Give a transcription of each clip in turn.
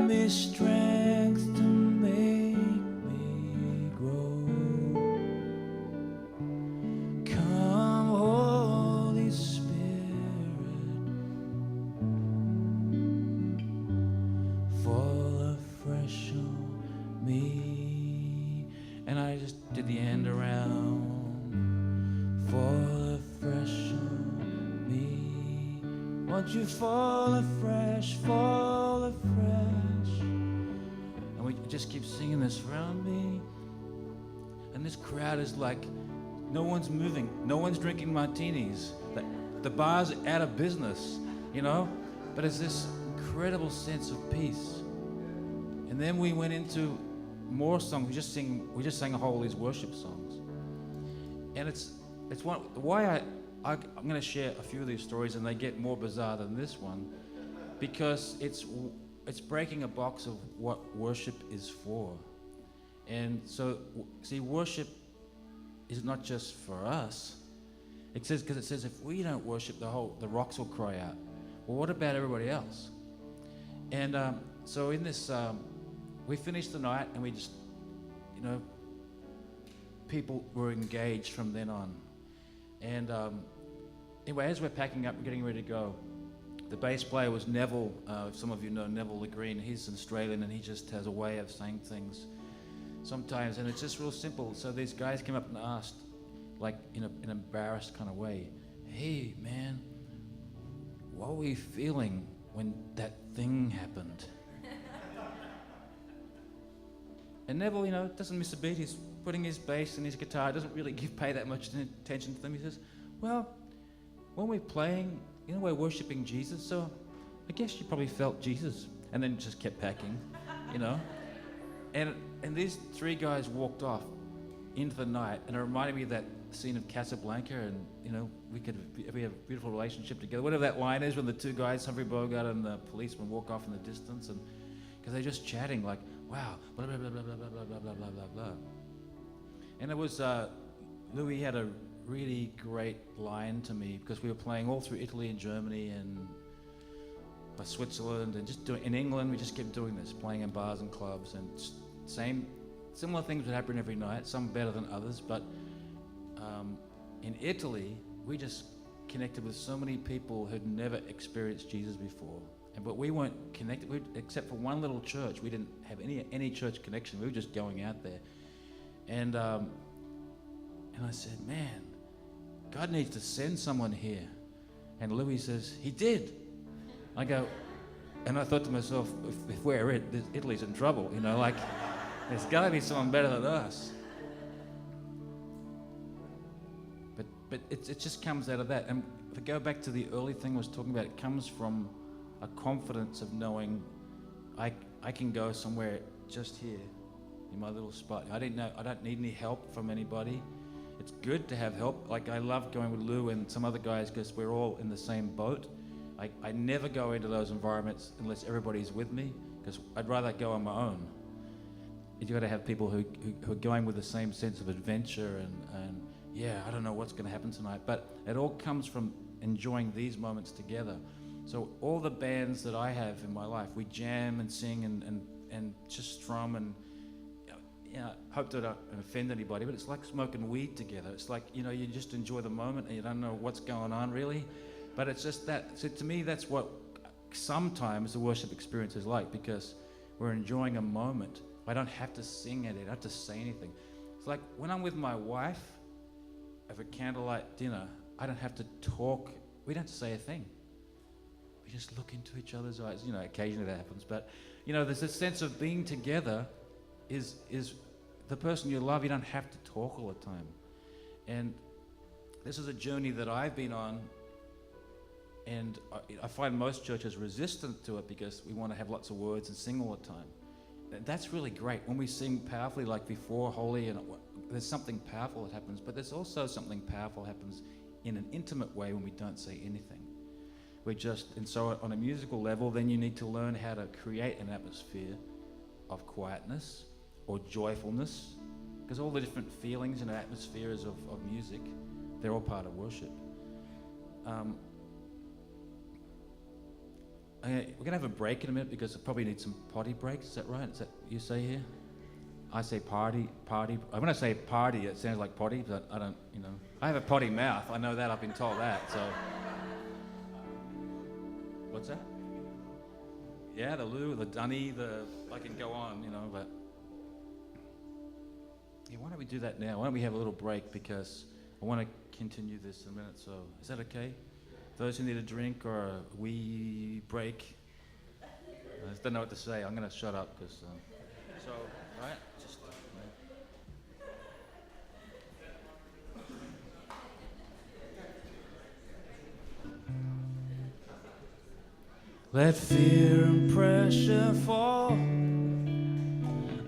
me strength to make me grow. Come, Holy Spirit, fall afresh on me. And I just did the end around. Fall afresh on me. Won't you fall afresh, fall afresh. And we just keep singing this around me. And this crowd is like, no one's moving, no one's drinking martinis. The bar's out of business, you know? But it's this incredible sense of peace. And then we went into more songs. We just sang a whole of these worship songs. And it's why I'm going to share a few of these stories, and they get more bizarre than this one, because it's breaking a box of what worship is for. And so, see, worship is not just for us. Because it says if we don't worship, the rocks will cry out. Well, what about everybody else? And so in this, we finished the night, and we just, people were engaged from then on. And anyway, as we're packing up, we're getting ready to go, the bass player was Neville. If some of you know Neville the Green, he's an Australian, and he just has a way of saying things sometimes, and it's just real simple. So these guys came up and asked, like in an embarrassed kind of way, "Hey man, what were you feeling when that thing happened?" And Neville, doesn't miss a beat. He's putting his bass and his guitar, doesn't really pay that much attention to them. He says, "Well, when we're playing, we're worshiping Jesus, so I guess you probably felt Jesus." And then just kept packing, And these three guys walked off into the night, and it reminded me of that scene of Casablanca, and we have a beautiful relationship together. Whatever that line is when the two guys, Humphrey Bogart and the policeman, walk off in the distance, and because they're just chatting like, "Wow, blah blah blah blah blah blah blah blah blah blah blah." And it was Louis had a really great line to me, because we were playing all through Italy and Germany and Switzerland, and just doing in England. We just kept doing this, playing in bars and clubs, and similar things would happen every night, some better than others. But in Italy, we just connected with so many people who'd never experienced Jesus before. But we weren't connected, except for one little church. We didn't have any church connection. We were just going out there. And I said, "Man, God needs to send someone here." And Louis says, "He did." I go, and I thought to myself, if we're Italy's in trouble, there's got to be someone better than us. But it just comes out of that. And if I go back to the early thing I was talking about, it comes from a confidence of knowing I can go somewhere just here in my little spot. I don't need any help from anybody. It's good to have help. Like, I love going with Lou and some other guys because we're all in the same boat. I never go into those environments unless everybody's with me, because I'd rather go on my own. You've got to have people who are going with the same sense of adventure and yeah, I don't know what's going to happen tonight, but it all comes from enjoying these moments together. So all the bands that I have in my life, we jam and sing and just strum and hope that I don't offend anybody, but it's like smoking weed together. It's like, you just enjoy the moment and you don't know what's going on really. But it's just that. So to me, that's what sometimes the worship experience is like, because we're enjoying a moment. I don't have to sing at it. I don't have to say anything. It's like when I'm with my wife over candlelight dinner, I don't have to talk. We don't have to say a thing. We just look into each other's eyes. Occasionally that happens. But, there's a sense of being together is the person you love. You don't have to talk all the time. And this is a journey that I've been on. And I find most churches resistant to it because we want to have lots of words and sing all the time. And that's really great. When we sing powerfully, like before Holy, and there's something powerful that happens, but there's also something powerful that happens in an intimate way when we don't say anything. And so on a musical level, then you need to learn how to create an atmosphere of quietness or joyfulness, because all the different feelings and atmospheres of music, they're all part of worship. We're gonna have a break in a minute because I probably need some potty breaks. Is that right? Is that you say here? I say party. When I say party, it sounds like potty, but I don't. I have a potty mouth. I know that. I've been told that. So, what's that? Yeah, the loo, the dunny, I can go on, but yeah, why don't we do that now? Why don't we have a little break because I want to continue this in a minute. So, is that okay? Those who need a drink or a wee break. I just don't know what to say. I'm going to shut up because. Right? Just. Let fear and pressure fall.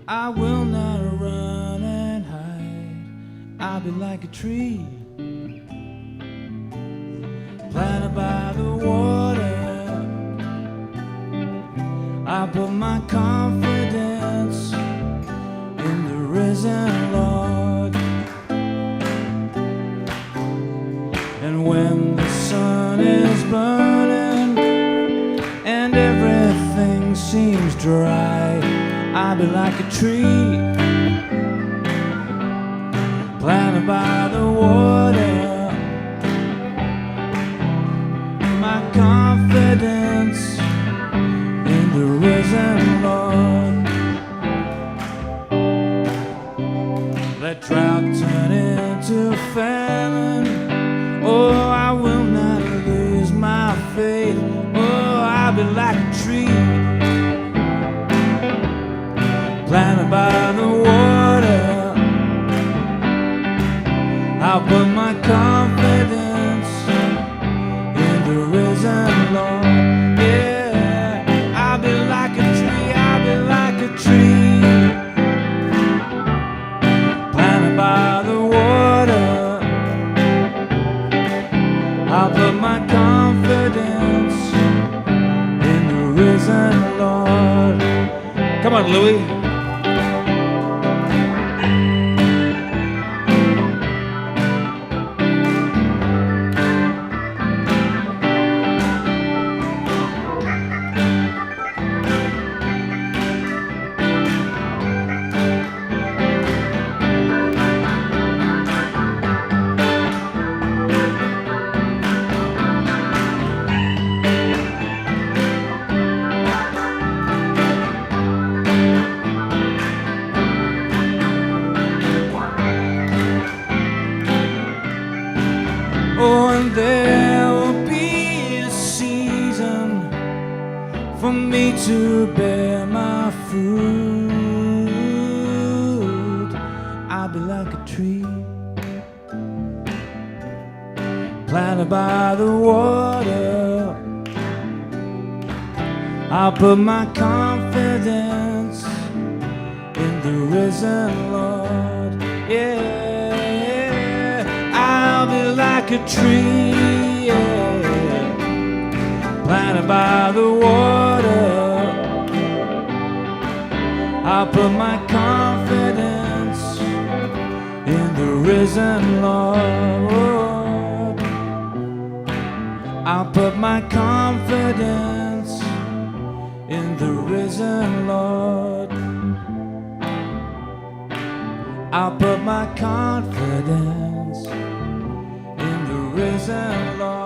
I will not run and hide. I'll be like a tree planted by the water. I put my confidence in the risen Lord. And when the sun is burning and everything seems dry, I'll be like a tree planted by the water. My confidence in the risen Lord. Let drought turn into famine. Oh, I will not lose my faith. Oh, I'll be like a tree planted by the water. I'll put my confidence in the risen Lord. Yeah, I'll be like a tree, I'll be like a tree planted by the water. I'll put my confidence in the risen Lord. Come on, Louis. Oh, and there will be a season for me to bear my fruit. I'll be like a tree planted by the water. I'll put my confidence in the risen Lord. Yeah. I'll be like a tree, yeah, planted by the water. I'll put my confidence in the risen Lord. I'll put my confidence in the risen Lord. I'll put my confidence in the risen Lord.